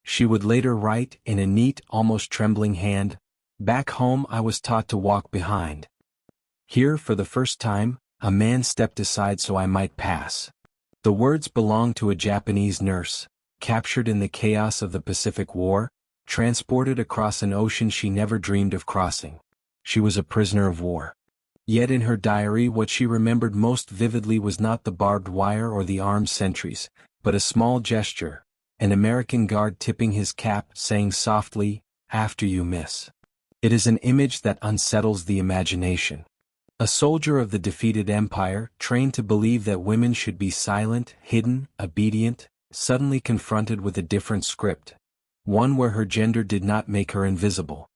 She would later write in a neat, almost trembling hand, "Back home I was taught to walk behind. Here, for the first time, a man stepped aside so I might pass." The words belong to a Japanese nurse, captured in the chaos of the Pacific War, transported across an ocean she never dreamed of crossing. She was a prisoner of war. Yet in her diary what she remembered most vividly was not the barbed wire or the armed sentries, but a small gesture, an American guard tipping his cap saying softly, "After you, miss." It is an image that unsettles the imagination. A soldier of the defeated empire, trained to believe that women should be silent, hidden, obedient, suddenly confronted with a different script, one where her gender did not make her invisible.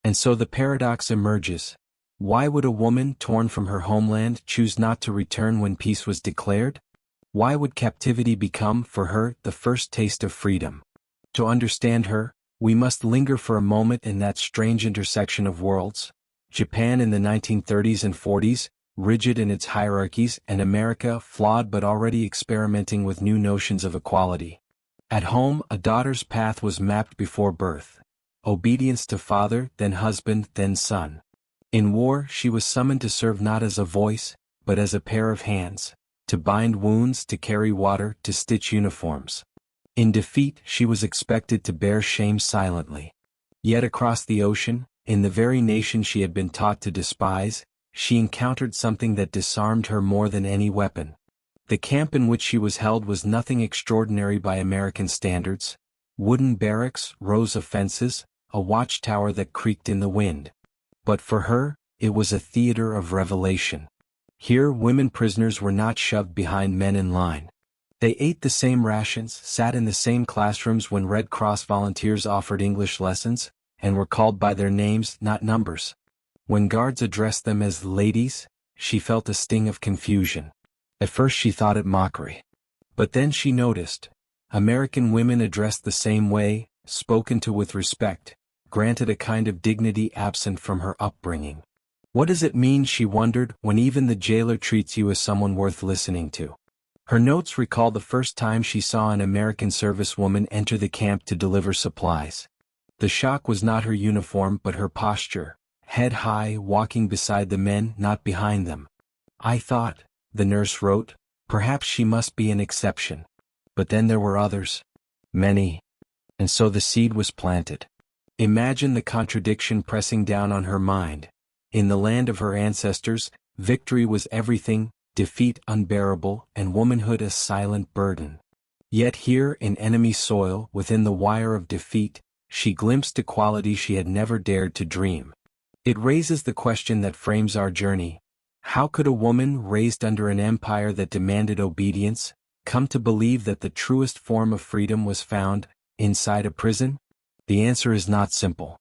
And so the paradox emerges. Why would a woman torn from her homeland choose not to return when peace was declared? Why would captivity become, for her, the first taste of freedom? To understand her, we must linger for a moment in that strange intersection of worlds. Japan in the 1930s and 40s, rigid in its hierarchies, and America, flawed but already experimenting with new notions of equality. At home, a daughter's path was mapped before birth. Obedience to father, then husband, then son. In war, she was summoned to serve not as a voice, but as a pair of hands, to bind wounds, to carry water, to stitch uniforms. In defeat, she was expected to bear shame silently. Yet across the ocean, in the very nation she had been taught to despise, she encountered something that disarmed her more than any weapon. The camp in which she was held was nothing extraordinary by American standards: wooden barracks, rows of fences, a watchtower that creaked in the wind. But for her, it was a theater of revelation. Here women prisoners were not shoved behind men in line. They ate the same rations, sat in the same classrooms when Red Cross volunteers offered English lessons, and were called by their names, not numbers. When guards addressed them as ladies, she felt a sting of confusion. At first she thought it mockery. But then she noticed. American women addressed the same way, spoken to with respect, granted a kind of dignity absent from her upbringing. What does it mean, she wondered, when even the jailer treats you as someone worth listening to? Her notes recall the first time she saw an American servicewoman enter the camp to deliver supplies. The shock was not her uniform but her posture, head high, walking beside the men, not behind them. "I thought," the nurse wrote, "perhaps she must be an exception. But then there were others. Many. And so the seed was planted." Imagine the contradiction pressing down on her mind. In the land of her ancestors, victory was everything, defeat unbearable, and womanhood a silent burden. Yet here, in enemy soil, within the wire of defeat, she glimpsed a quality she had never dared to dream. It raises the question that frames our journey. How could a woman raised under an empire that demanded obedience come to believe that the truest form of freedom was found inside a prison? The answer is not simple.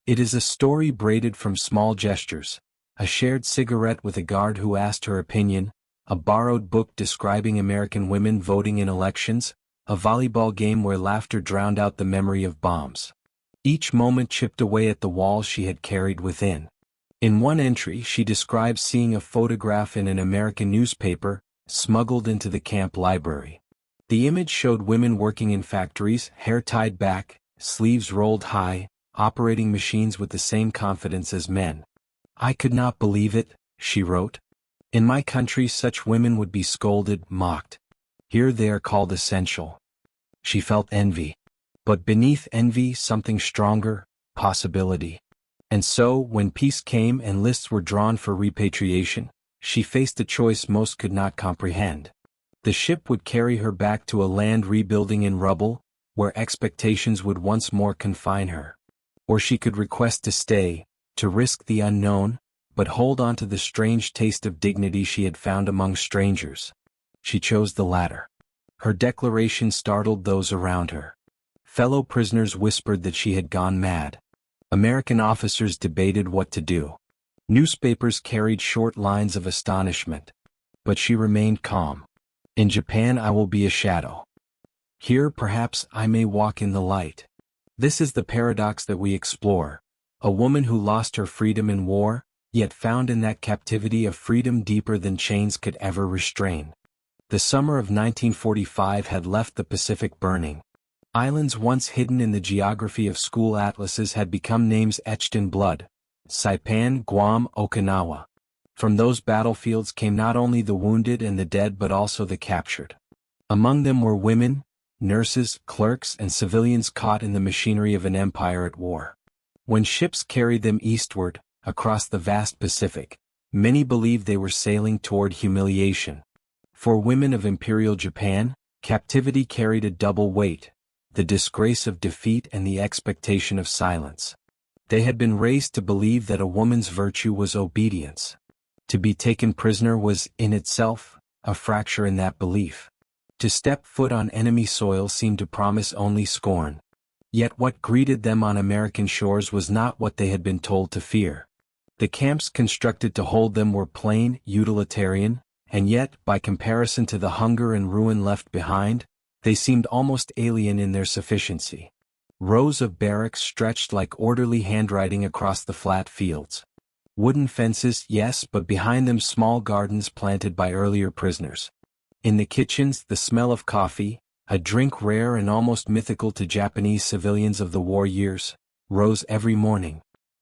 It is a story braided from small gestures: a shared cigarette with a guard who asked her opinion, a borrowed book describing American women voting in elections, a volleyball game where laughter drowned out the memory of bombs. Each moment chipped away at the walls she had carried within. In one entry she describes seeing a photograph in an American newspaper, smuggled into the camp library. The image showed women working in factories, hair tied back, sleeves rolled high, operating machines with the same confidence as men. "I could not believe it," she wrote. "In my country such women would be scolded, mocked. Here they are called essential." She felt envy. But beneath envy something stronger: possibility. And so, when peace came and lists were drawn for repatriation, she faced a choice most could not comprehend. The ship would carry her back to a land rebuilding in rubble, where expectations would once more confine her. Or she could request to stay, to risk the unknown, but hold on to the strange taste of dignity she had found among strangers. She chose the latter. Her declaration startled those around her. Fellow prisoners whispered that she had gone mad. American officers debated what to do. Newspapers carried short lines of astonishment. But she remained calm. "In Japan I will be a shadow. Here perhaps I may walk in the light." This is the paradox that we explore. A woman who lost her freedom in war, yet found in that captivity a freedom deeper than chains could ever restrain. The summer of 1945 had left the Pacific burning. Islands once hidden in the geography of school atlases had become names etched in blood: Saipan, Guam, Okinawa. From those battlefields came not only the wounded and the dead but also the captured. Among them were women, nurses, clerks, and civilians caught in the machinery of an empire at war. When ships carried them eastward, across the vast Pacific, many believed they were sailing toward humiliation. For women of Imperial Japan, captivity carried a double weight: the disgrace of defeat and the expectation of silence. They had been raised to believe that a woman's virtue was obedience. To be taken prisoner was, in itself, a fracture in that belief. To step foot on enemy soil seemed to promise only scorn. Yet what greeted them on American shores was not what they had been told to fear. The camps constructed to hold them were plain, utilitarian, and yet, by comparison to the hunger and ruin left behind, they seemed almost alien in their sufficiency. Rows of barracks stretched like orderly handwriting across the flat fields. Wooden fences, yes, but behind them small gardens planted by earlier prisoners. In the kitchens, the smell of coffee, a drink rare and almost mythical to Japanese civilians of the war years, rose every morning.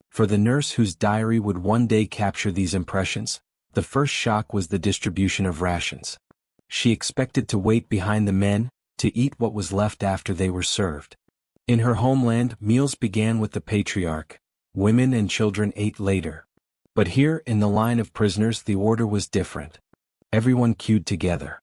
For the nurse whose diary would one day capture these impressions, the first shock was the distribution of rations. She expected to wait behind the men, to eat what was left after they were served. In her homeland, meals began with the patriarch. Women and children ate later. But here, in the line of prisoners, the order was different. Everyone queued together.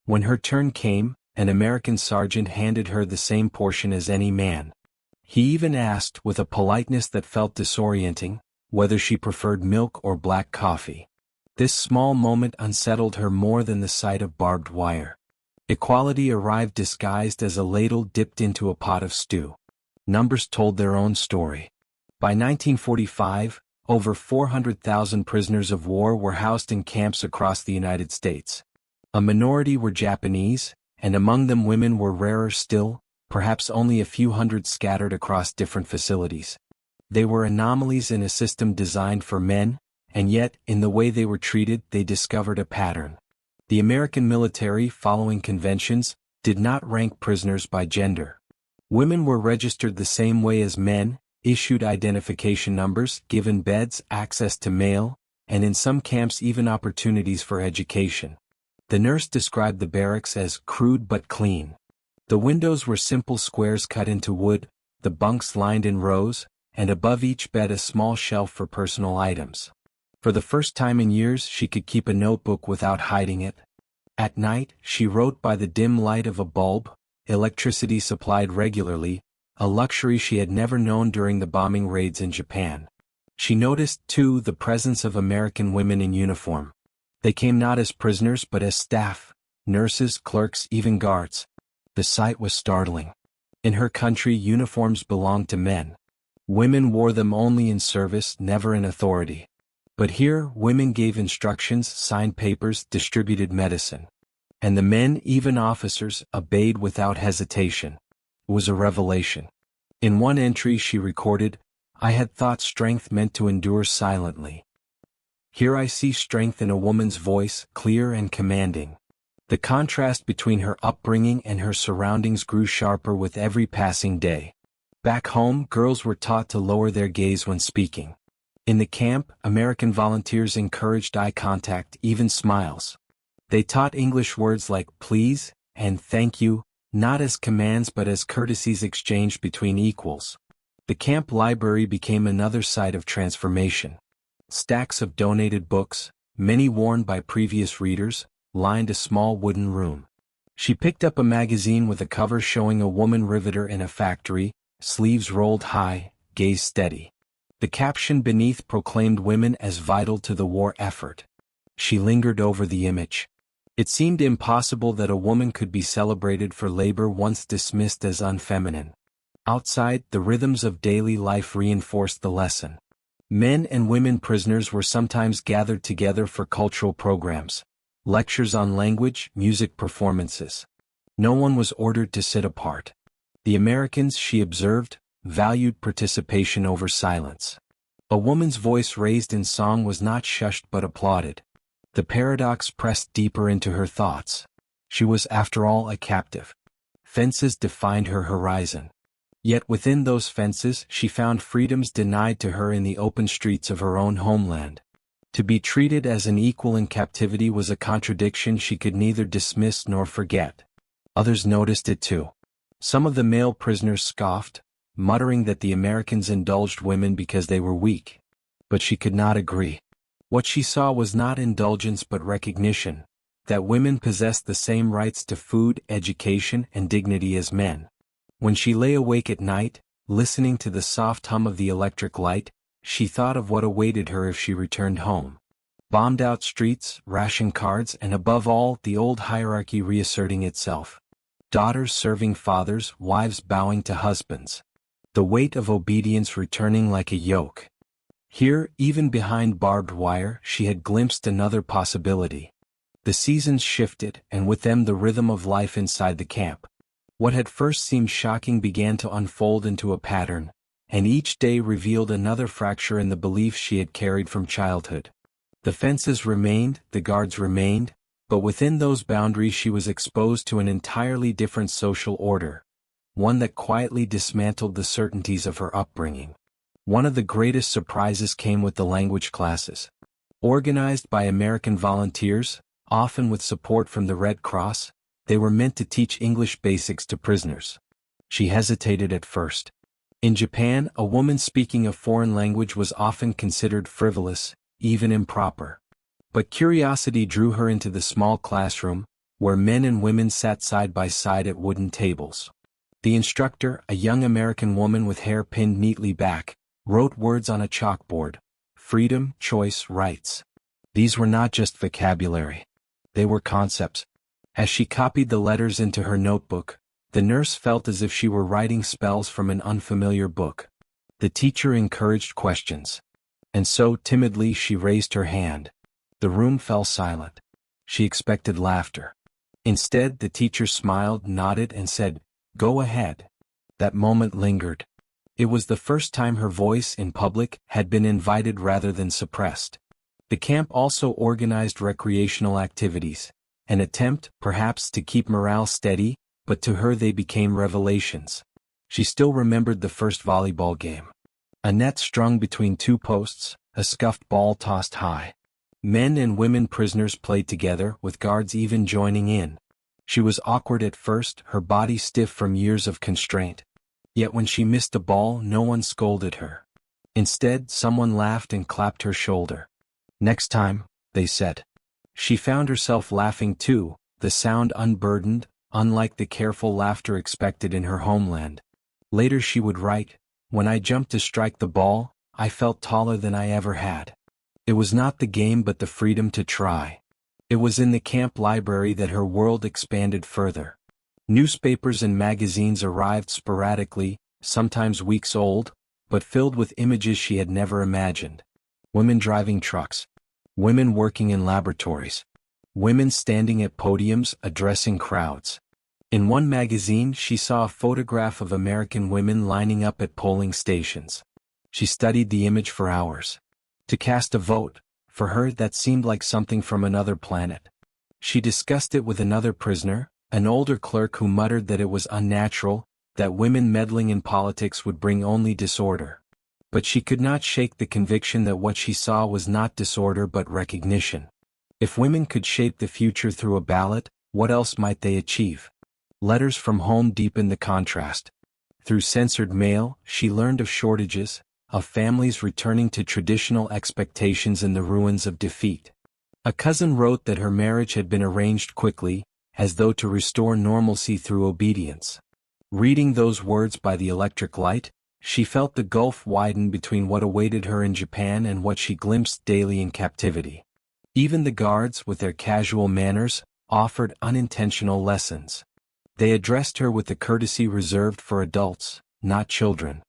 When her turn came, an American sergeant handed her the same portion as any man. He even asked, with a politeness that felt disorienting, whether she preferred milk or black coffee. This small moment unsettled her more than the sight of barbed wire. Equality arrived disguised as a ladle dipped into a pot of stew. Numbers told their own story. By 1945, over 400,000 prisoners of war were housed in camps across the United States. A minority were Japanese, and among them women were rarer still, perhaps only a few hundred scattered across different facilities. They were anomalies in a system designed for men, and yet, in the way they were treated, they discovered a pattern. The American military, following conventions, did not rank prisoners by gender. Women were registered the same way as men, issued identification numbers, given beds, access to mail, and in some camps even opportunities for education. The nurse described the barracks as crude but clean. The windows were simple squares cut into wood, the bunks lined in rows, and above each bed a small shelf for personal items. For the first time in years she could keep a notebook without hiding it. At night, she wrote by the dim light of a bulb, electricity supplied regularly, a luxury she had never known during the bombing raids in Japan. She noticed, too, the presence of American women in uniform. They came not as prisoners but as staff, nurses, clerks, even guards. The sight was startling. In her country, uniforms belonged to men. Women wore them only in service, never in authority. But here, women gave instructions, signed papers, distributed medicine. And the men, even officers, obeyed without hesitation. It was a revelation. In one entry she recorded, "I had thought strength meant to endure silently. Here I see strength in a woman's voice, clear and commanding." The contrast between her upbringing and her surroundings grew sharper with every passing day. Back home, girls were taught to lower their gaze when speaking. In the camp, American volunteers encouraged eye contact, even smiles. They taught English words like please and thank you, not as commands but as courtesies exchanged between equals. The camp library became another site of transformation. Stacks of donated books, many worn by previous readers, lined a small wooden room. She picked up a magazine with a cover showing a woman riveter in a factory, sleeves rolled high, gaze steady. The caption beneath proclaimed women as vital to the war effort. She lingered over the image. It seemed impossible that a woman could be celebrated for labor once dismissed as unfeminine. Outside, the rhythms of daily life reinforced the lesson. Men and women prisoners were sometimes gathered together for cultural programs. Lectures on language, music performances. No one was ordered to sit apart. The Americans, she observed, valued participation over silence. A woman's voice raised in song was not shushed but applauded. The paradox pressed deeper into her thoughts. She was, after all, a captive. Fences defined her horizon. Yet within those fences she found freedoms denied to her in the open streets of her own homeland. To be treated as an equal in captivity was a contradiction she could neither dismiss nor forget. Others noticed it too. Some of the male prisoners scoffed, muttering that the Americans indulged women because they were weak. But she could not agree. What she saw was not indulgence but recognition, that women possessed the same rights to food, education, and dignity as men. When she lay awake at night, listening to the soft hum of the electric light, she thought of what awaited her if she returned home. Bombed-out streets, ration cards, and above all, the old hierarchy reasserting itself. Daughters serving fathers, wives bowing to husbands. The weight of obedience returning like a yoke. Here, even behind barbed wire, she had glimpsed another possibility. The seasons shifted, and with them the rhythm of life inside the camp. What had first seemed shocking began to unfold into a pattern, and each day revealed another fracture in the beliefs she had carried from childhood. The fences remained, the guards remained, but within those boundaries she was exposed to an entirely different social order, one that quietly dismantled the certainties of her upbringing. One of the greatest surprises came with the language classes. Organized by American volunteers, often with support from the Red Cross, they were meant to teach English basics to prisoners. She hesitated at first. In Japan, a woman speaking a foreign language was often considered frivolous, even improper. But curiosity drew her into the small classroom, where men and women sat side by side at wooden tables. The instructor, a young American woman with hair pinned neatly back, wrote words on a chalkboard: freedom, choice, rights. These were not just vocabulary. They were concepts. As she copied the letters into her notebook, the nurse felt as if she were writing spells from an unfamiliar book. The teacher encouraged questions. And so, timidly, she raised her hand. The room fell silent. She expected laughter. Instead, the teacher smiled, nodded, and said, "Go ahead." That moment lingered. It was the first time her voice in public had been invited rather than suppressed. The camp also organized recreational activities, an attempt, perhaps, to keep morale steady, but to her they became revelations. She still remembered the first volleyball game. A net strung between two posts, a scuffed ball tossed high. Men and women prisoners played together, with guards even joining in. She was awkward at first, her body stiff from years of constraint. Yet when she missed a ball, no one scolded her. Instead, someone laughed and clapped her shoulder. "Next time," they said. She found herself laughing too, the sound unburdened, unlike the careful laughter expected in her homeland. Later she would write, "When I jumped to strike the ball, I felt taller than I ever had. It was not the game but the freedom to try." It was in the camp library that her world expanded further. Newspapers and magazines arrived sporadically, sometimes weeks old, but filled with images she had never imagined. Women driving trucks. Women working in laboratories. Women standing at podiums, addressing crowds. In one magazine she saw a photograph of American women lining up at polling stations. She studied the image for hours. To cast a vote, for her that seemed like something from another planet. She discussed it with another prisoner, an older clerk who muttered that it was unnatural, that women meddling in politics would bring only disorder. But she could not shake the conviction that what she saw was not disorder but recognition. If women could shape the future through a ballot, what else might they achieve? Letters from home deepened the contrast. Through censored mail, she learned of shortages, of families returning to traditional expectations in the ruins of defeat. A cousin wrote that her marriage had been arranged quickly, as though to restore normalcy through obedience. Reading those words by the electric light, she felt the gulf widen between what awaited her in Japan and what she glimpsed daily in captivity. Even the guards, with their casual manners, offered unintentional lessons. They addressed her with the courtesy reserved for adults, not children.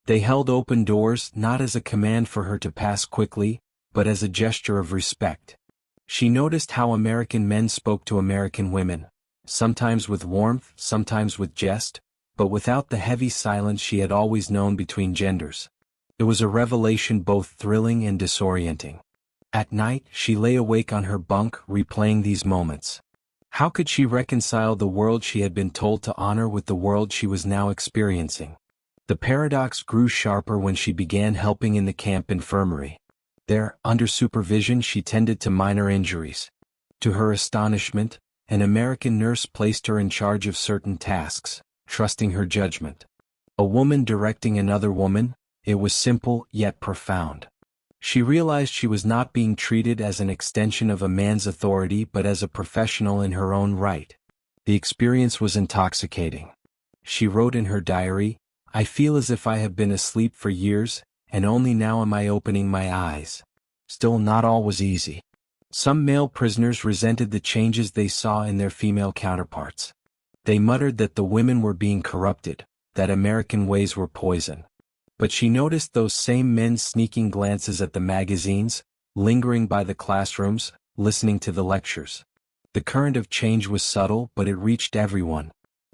They held open doors not as a command for her to pass quickly, but as a gesture of respect. She noticed how American men spoke to American women, sometimes with warmth, sometimes with jest, but without the heavy silence she had always known between genders. It was a revelation both thrilling and disorienting. At night, she lay awake on her bunk replaying these moments. How could she reconcile the world she had been told to honor with the world she was now experiencing? The paradox grew sharper when she began helping in the camp infirmary. There, under supervision, she tended to minor injuries. To her astonishment, an American nurse placed her in charge of certain tasks, trusting her judgment. A woman directing another woman, it was simple yet profound. She realized she was not being treated as an extension of a man's authority but as a professional in her own right. The experience was intoxicating. She wrote in her diary, "I feel as if I have been asleep for years, and only now am I opening my eyes." Still, not all was easy. Some male prisoners resented the changes they saw in their female counterparts. They muttered that the women were being corrupted, that American ways were poison. But she noticed those same men sneaking glances at the magazines, lingering by the classrooms, listening to the lectures. The current of change was subtle, but it reached everyone.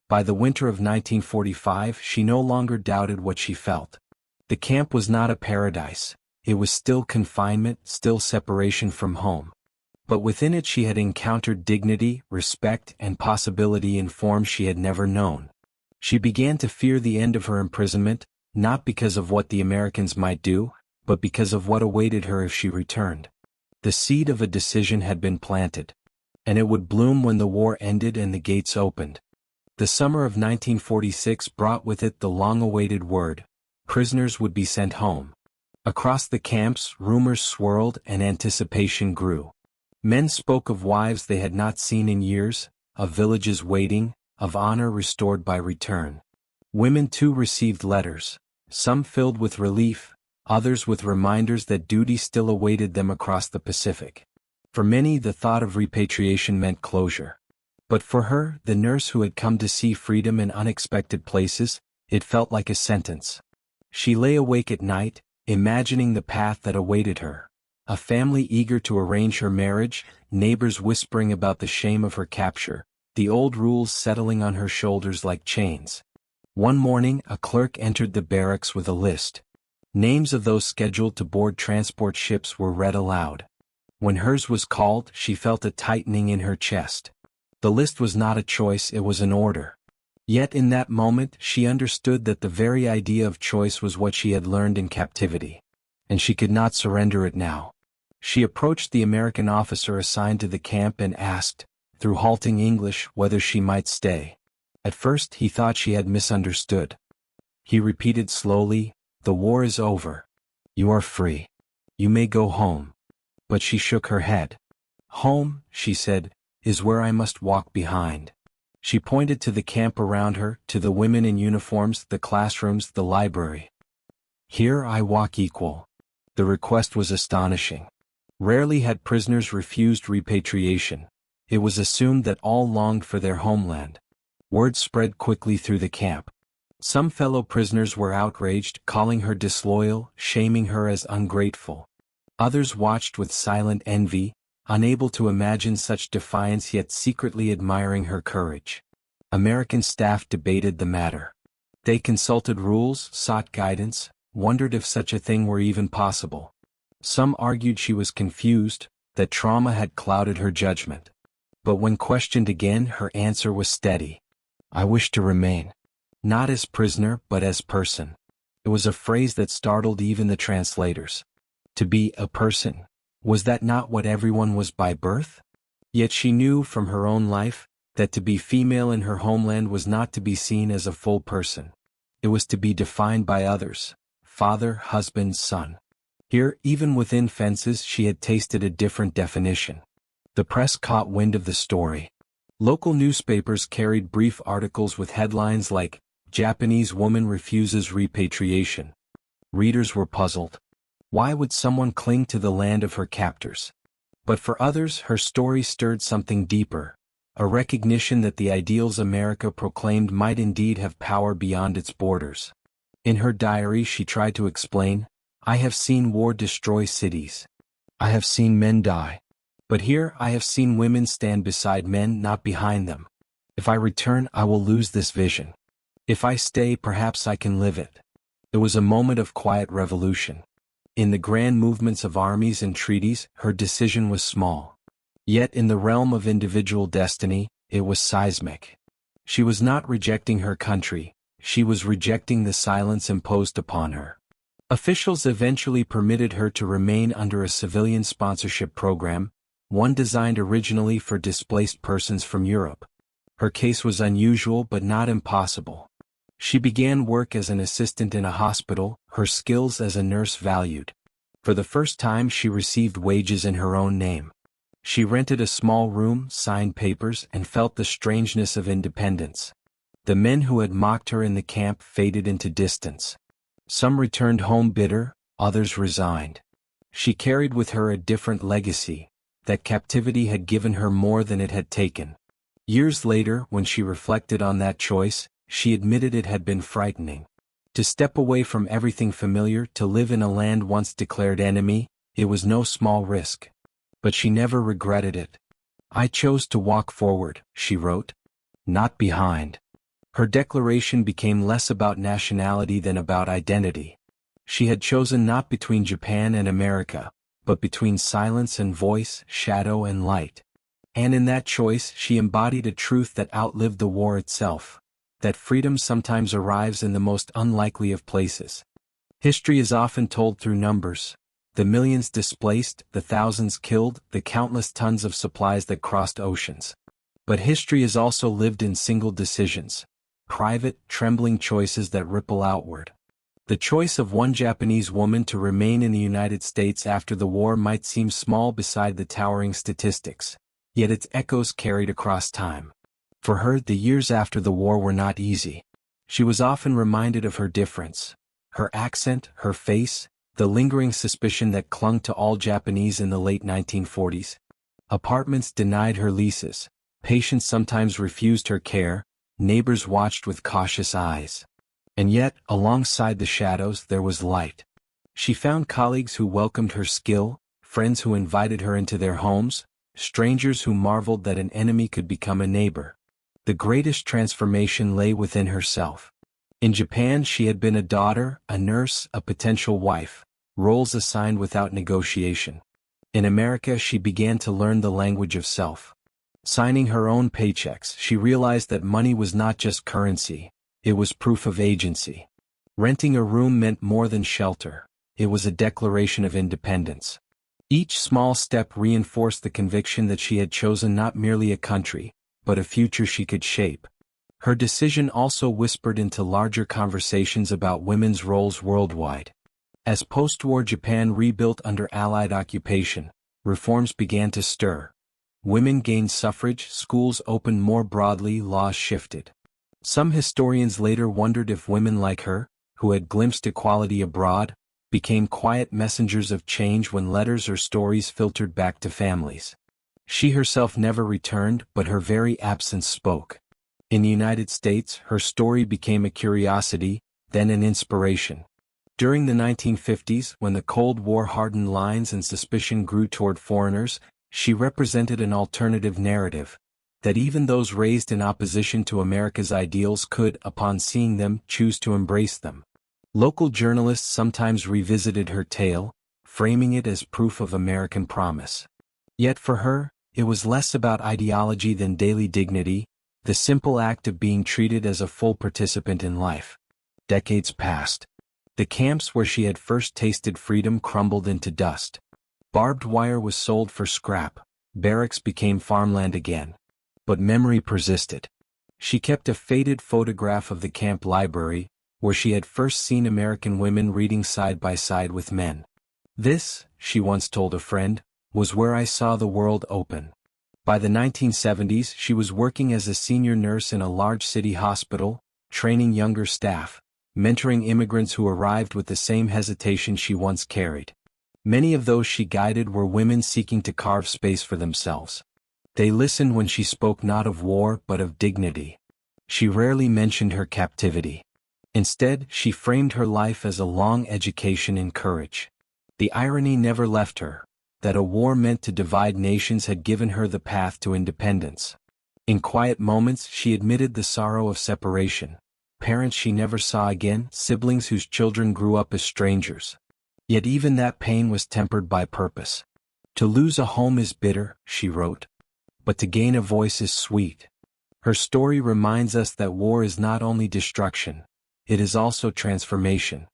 By the winter of 1945, she no longer doubted what she felt. The camp was not a paradise. It was still confinement, still separation from home. But within it she had encountered dignity, respect, and possibility in forms she had never known. She began to fear the end of her imprisonment, not because of what the Americans might do, but because of what awaited her if she returned. The seed of a decision had been planted, and it would bloom when the war ended and the gates opened. The summer of 1946 brought with it the long-awaited word: prisoners would be sent home. Across the camps, rumors swirled and anticipation grew. Men spoke of wives they had not seen in years, of villages waiting, of honor restored by return. Women too received letters, some filled with relief, others with reminders that duty still awaited them across the Pacific. For many, the thought of repatriation meant closure. But for her, the nurse who had come to see freedom in unexpected places, it felt like a sentence. She lay awake at night, imagining the path that awaited her. A family eager to arrange her marriage, neighbors whispering about the shame of her capture, the old rules settling on her shoulders like chains. One morning, a clerk entered the barracks with a list. Names of those scheduled to board transport ships were read aloud. When hers was called, she felt a tightening in her chest. The list was not a choice, it was an order. Yet in that moment she understood that the very idea of choice was what she had learned in captivity. And she could not surrender it now. She approached the American officer assigned to the camp and asked, through halting English, whether she might stay. At first he thought she had misunderstood. He repeated slowly, "The war is over. You are free. You may go home." But she shook her head. "Home," she said, "is where I must walk behind." She pointed to the camp around her, to the women in uniforms, the classrooms, the library. "Here I walk equal." The request was astonishing. Rarely had prisoners refused repatriation. It was assumed that all longed for their homeland. Word spread quickly through the camp. Some fellow prisoners were outraged, calling her disloyal, shaming her as ungrateful. Others watched with silent envy, unable to imagine such defiance yet secretly admiring her courage. American staff debated the matter. They consulted rules, sought guidance, wondered if such a thing were even possible. Some argued she was confused, that trauma had clouded her judgment. But when questioned again, her answer was steady. "I wish to remain. Not as prisoner, but as person." It was a phrase that startled even the translators. To be a person. Was that not what everyone was by birth? Yet she knew from her own life that to be female in her homeland was not to be seen as a full person. It was to be defined by others: father, husband, son. Here, even within fences, she had tasted a different definition. The press caught wind of the story. Local newspapers carried brief articles with headlines like, "Japanese woman refuses repatriation." Readers were puzzled. Why would someone cling to the land of her captors? But for others, her story stirred something deeper, a recognition that the ideals America proclaimed might indeed have power beyond its borders. In her diary she tried to explain, "I have seen war destroy cities. I have seen men die. But here I have seen women stand beside men, not behind them. If I return, I will lose this vision. If I stay, perhaps I can live it." It was a moment of quiet revolution. In the grand movements of armies and treaties, her decision was small. Yet in the realm of individual destiny, it was seismic. She was not rejecting her country, she was rejecting the silence imposed upon her. Officials eventually permitted her to remain under a civilian sponsorship program, one designed originally for displaced persons from Europe. Her case was unusual but not impossible. She began work as an assistant in a hospital, her skills as a nurse valued. For the first time she received wages in her own name. She rented a small room, signed papers, and felt the strangeness of independence. The men who had mocked her in the camp faded into distance. Some returned home bitter, others resigned. She carried with her a different legacy, that captivity had given her more than it had taken. Years later, when she reflected on that choice, she admitted it had been frightening. To step away from everything familiar, to live in a land once declared enemy, it was no small risk. But she never regretted it. "I chose to walk forward," she wrote, "not behind." Her declaration became less about nationality than about identity. She had chosen not between Japan and America, but between silence and voice, shadow and light. And in that choice she embodied a truth that outlived the war itself, that freedom sometimes arrives in the most unlikely of places. History is often told through numbers. The millions displaced, the thousands killed, the countless tons of supplies that crossed oceans. But history is also lived in single decisions. Private, trembling choices that ripple outward. The choice of one Japanese woman to remain in the United States after the war might seem small beside the towering statistics, yet its echoes carried across time. For her, the years after the war were not easy. She was often reminded of her difference, her accent, her face, the lingering suspicion that clung to all Japanese in the late 1940s. Apartments denied her leases, patients sometimes refused her care, neighbors watched with cautious eyes. And yet, alongside the shadows there was light. She found colleagues who welcomed her skill, friends who invited her into their homes, strangers who marveled that an enemy could become a neighbor. The greatest transformation lay within herself. In Japan she had been a daughter, a nurse, a potential wife, roles assigned without negotiation. In America she began to learn the language of self. Signing her own paychecks, she realized that money was not just currency, it was proof of agency. Renting a room meant more than shelter, it was a declaration of independence. Each small step reinforced the conviction that she had chosen not merely a country, but a future she could shape. Her decision also whispered into larger conversations about women's roles worldwide. As post-war Japan rebuilt under Allied occupation, reforms began to stir. Women gained suffrage, schools opened more broadly, laws shifted. Some historians later wondered if women like her, who had glimpsed equality abroad, became quiet messengers of change when letters or stories filtered back to families. She herself never returned, but her very absence spoke. In the United States, her story became a curiosity, then an inspiration. During the 1950s, when the Cold War hardened lines and suspicion grew toward foreigners, she represented an alternative narrative, that even those raised in opposition to America's ideals could, upon seeing them, choose to embrace them. Local journalists sometimes revisited her tale, framing it as proof of American promise. Yet for her, it was less about ideology than daily dignity, the simple act of being treated as a full participant in life. Decades passed. The camps where she had first tasted freedom crumbled into dust. Barbed wire was sold for scrap, barracks became farmland again. But memory persisted. She kept a faded photograph of the camp library, where she had first seen American women reading side by side with men. "This," she once told a friend, "was where I saw the world open." By the 1970s she was working as a senior nurse in a large city hospital, training younger staff, mentoring immigrants who arrived with the same hesitation she once carried. Many of those she guided were women seeking to carve space for themselves. They listened when she spoke not of war but of dignity. She rarely mentioned her captivity. Instead, she framed her life as a long education in courage. The irony never left her, that a war meant to divide nations had given her the path to independence. In quiet moments she admitted the sorrow of separation. Parents she never saw again, siblings whose children grew up as strangers. Yet even that pain was tempered by purpose. To lose a home is bitter, she wrote, but to gain a voice is sweet. Her story reminds us that war is not only destruction, it is also transformation.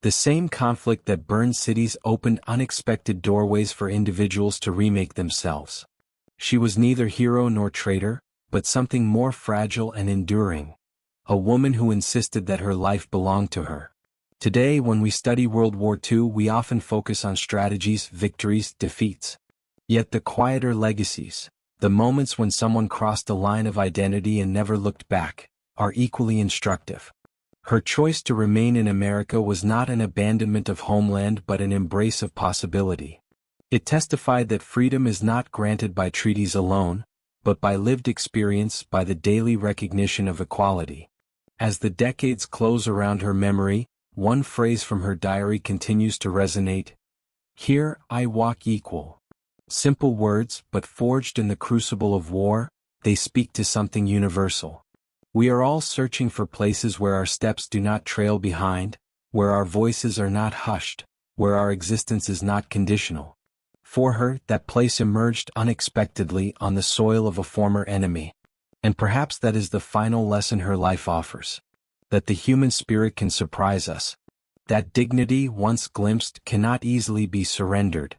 The same conflict that burned cities opened unexpected doorways for individuals to remake themselves. She was neither hero nor traitor, but something more fragile and enduring. A woman who insisted that her life belonged to her. Today, when we study World War II, we often focus on strategies, victories, defeats. Yet the quieter legacies, the moments when someone crossed a line of identity and never looked back, are equally instructive. Her choice to remain in America was not an abandonment of homeland but an embrace of possibility. It testified that freedom is not granted by treaties alone, but by lived experience, by the daily recognition of equality. As the decades close around her memory, one phrase from her diary continues to resonate. Here I walk equal. Simple words, but forged in the crucible of war, they speak to something universal. We are all searching for places where our steps do not trail behind, where our voices are not hushed, where our existence is not conditional. For her, that place emerged unexpectedly on the soil of a former enemy. And perhaps that is the final lesson her life offers. That the human spirit can surprise us. That dignity, once glimpsed, cannot easily be surrendered.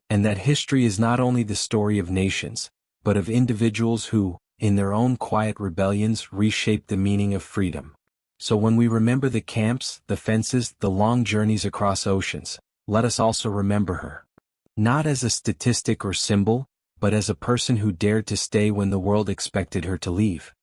And that history is not only the story of nations, but of individuals who, in their own quiet rebellions, reshaped the meaning of freedom. So when we remember the camps, the fences, the long journeys across oceans, let us also remember her. Not as a statistic or symbol, but as a person who dared to stay when the world expected her to leave.